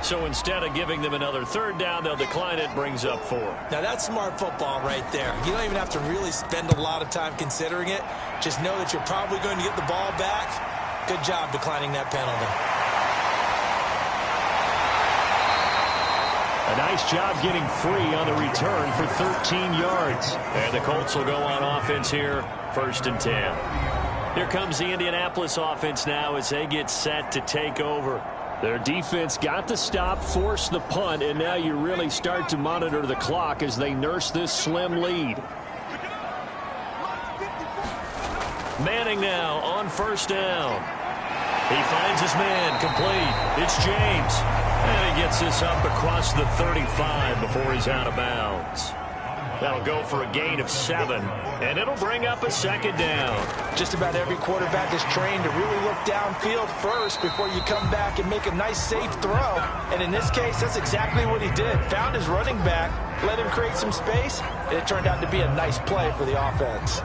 So instead of giving them another 3rd down, they'll decline it, brings up 4. Now, that's smart football right there. You don't even have to really spend a lot of time considering it. Just know that you're probably going to get the ball back. Good job declining that penalty. A nice job getting free on the return for 13 yards. And the Colts will go on offense here, 1st and 10. Here comes the Indianapolis offense now as they get set to take over. Their defense got the stop, forced the punt, and now you really start to monitor the clock as they nurse this slim lead. Manning now on 1st down. He finds his man, complete. It's James. And he gets this up across the 35 before he's out of bounds. That'll go for a gain of 7, and it'll bring up a 2nd down. Just about every quarterback is trained to really look downfield first before you come back and make a nice, safe throw. And in this case, that's exactly what he did. Found his running back, let him create some space, and it turned out to be a nice play for the offense.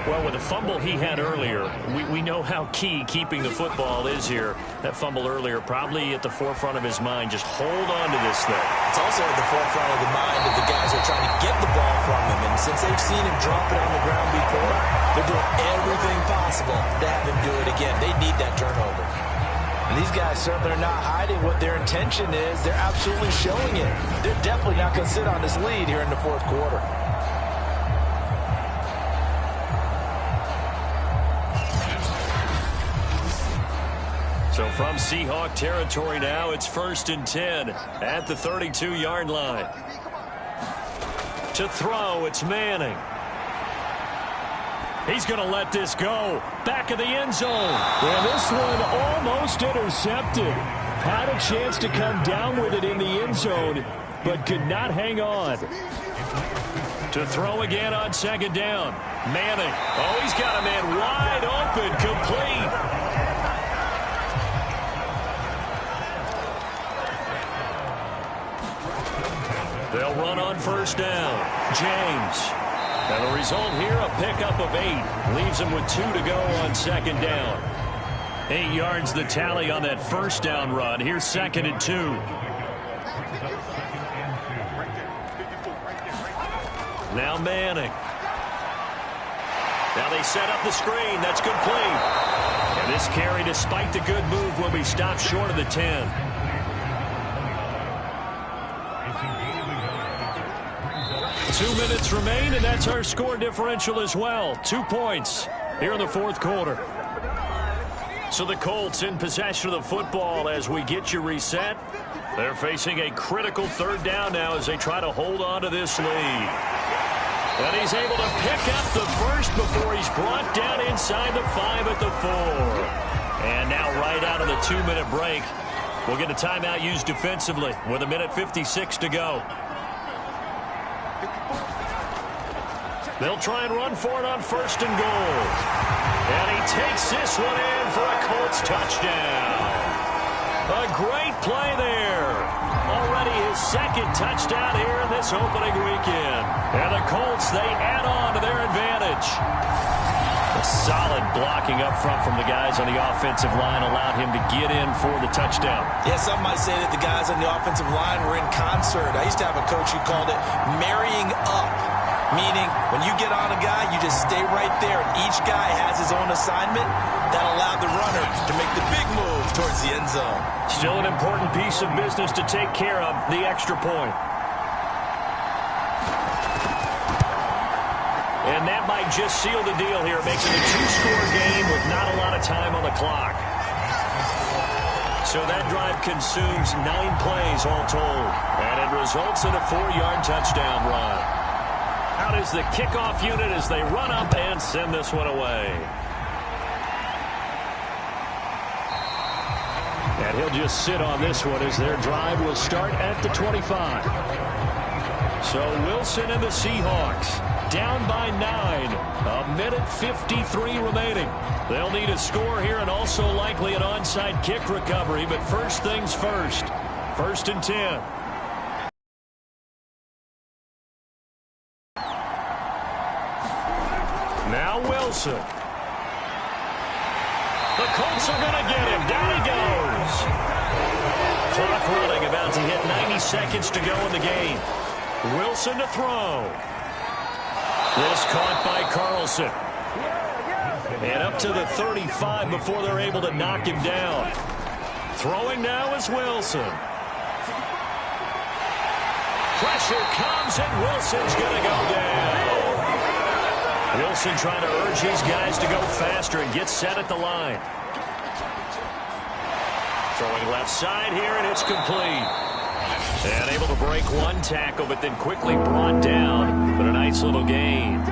Well, with the fumble he had earlier, we know how key keeping the football is here. That fumble earlier probably at the forefront of his mind. Just hold on to this thing. It's also at the forefront of the mind of the guys who are trying to get the ball from him. And since they've seen him drop it on the ground before, they're doing everything possible to have him do it again. They need that turnover. And these guys certainly are not hiding what their intention is. They're absolutely showing it. They're definitely not going to sit on this lead here in the 4th quarter. So from Seahawk territory now, it's 1st and 10 at the 32-yard line. To throw, it's Manning. He's going to let this go. Back of the end zone. And this one almost intercepted. Had a chance to come down with it in the end zone, but could not hang on. To throw again on 2nd down. Manning. Oh, he's got a man wide open, complete. They'll run on 1st down. James. And the result here, a pickup of 8. Leaves him with 2 to go on 2nd down. 8 yards the tally on that 1st down run. Here's 2nd and 2. Now Manning. Now they set up the screen. That's complete. And this carry, despite the good move, will be stopped short of the 10. 2 minutes remain, and that's our score differential as well. 2 points here in the 4th quarter. So the Colts in possession of the football as we get you reset. They're facing a critical 3rd down now as they try to hold on to this lead. And he's able to pick up the first before he's brought down inside the 5 at the 4. And now right out of the 2-minute break, we'll get a timeout used defensively with 1:56 to go. They'll try and run for it on 1st and goal. And he takes this one in for a Colts touchdown. A great play there. already his second touchdown here in this opening weekend. And the Colts, they add on to their advantage. A solid blocking up front from the guys on the offensive line allowed him to get in for the touchdown. Yeah, some might say that the guys on the offensive line were in concert. I used to have a coach who called it marrying up, meaning when you get on a guy, you just stay right there, and each guy has his own assignment. That allowed the runner to make the big move towards the end zone. Still an important piece of business to take care of, the extra point. And that might just seal the deal here, making it a two-score game with not a lot of time on the clock. So that drive consumes 9 plays all told, and it results in a 4-yard touchdown run. Out is the kickoff unit as they run up and send this one away. And he'll just sit on this one as their drive will start at the 25. So Wilson and the Seahawks down by 9. 1:53 remaining. They'll need a score here and also likely an onside kick recovery. But first things first. 1st and 10. Now Wilson. The Colts are going to get him. Down he goes. Clock running, about to hit 90 seconds to go in the game. Wilson to throw. This caught by Carlson. And up to the 35 before they're able to knock him down. Throwing now is Wilson. Pressure comes, and Wilson's going to go down. Wilson trying to urge his guys to go faster and get set at the line. Throwing left side here, and it's complete. And able to break one tackle, but then quickly brought down. But a nice little gain.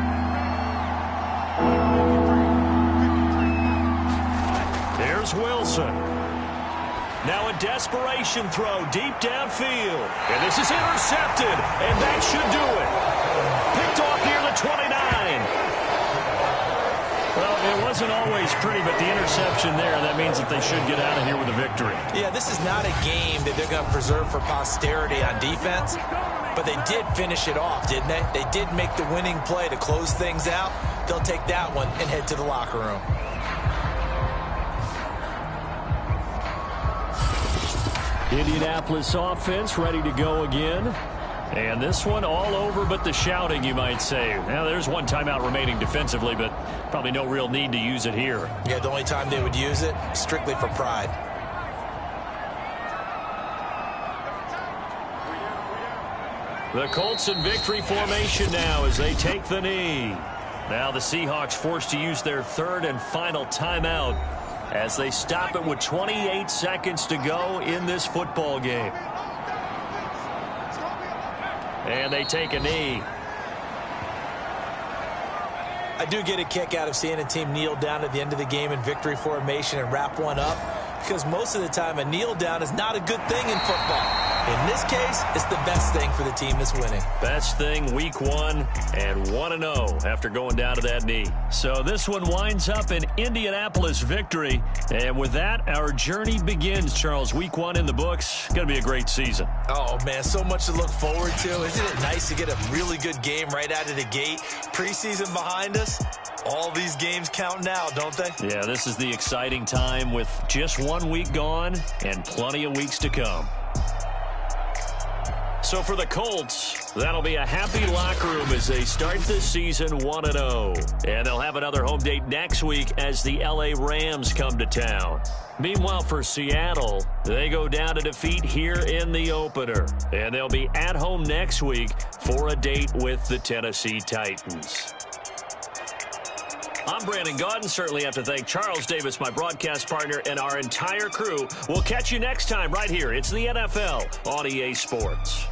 There's Wilson. Now a desperation throw deep downfield. And this is intercepted, and that should do it. Picked off near the 29. Well, it wasn't always pretty, but the interception there, that means that they should get out of here with a victory. Yeah, this is not a game that they're going to preserve for posterity on defense, but they did finish it off, didn't they? They did make the winning play to close things out. They'll take that one and head to the locker room. Indianapolis offense ready to go again. And this one all over but the shouting, you might say. Now, there's one timeout remaining defensively, but probably no real need to use it here. Yeah, the only time they would use it, strictly for pride. The Colts in victory formation now as they take the knee. Now the Seahawks forced to use their 3rd and final timeout as they stop it with 28 seconds to go in this football game. And they take a knee. I do get a kick out of seeing a team kneel down at the end of the game in victory formation and wrap one up, because most of the time a kneel down is not a good thing in football. In this case, it's the best thing for the team that's winning. Best thing week 1 and 1-0 after going down to that knee. So this one winds up an Indianapolis victory. And with that, our journey begins, Charles. Week 1 in the books. Going to be a great season. Oh, man, so much to look forward to. Isn't it nice to get a really good game right out of the gate? Preseason behind us. All these games count now, don't they? Yeah, this is the exciting time with just 1 week gone and plenty of weeks to come. So for the Colts, that'll be a happy locker room as they start this season 1-0. And they'll have another home date next week as the LA Rams come to town. Meanwhile, for Seattle, they go down to defeat here in the opener. And they'll be at home next week for a date with the Tennessee Titans. I'm Brandon Gaudin. Certainly have to thank Charles Davis, my broadcast partner, and our entire crew. We'll catch you next time right here. It's the NFL on EA Sports.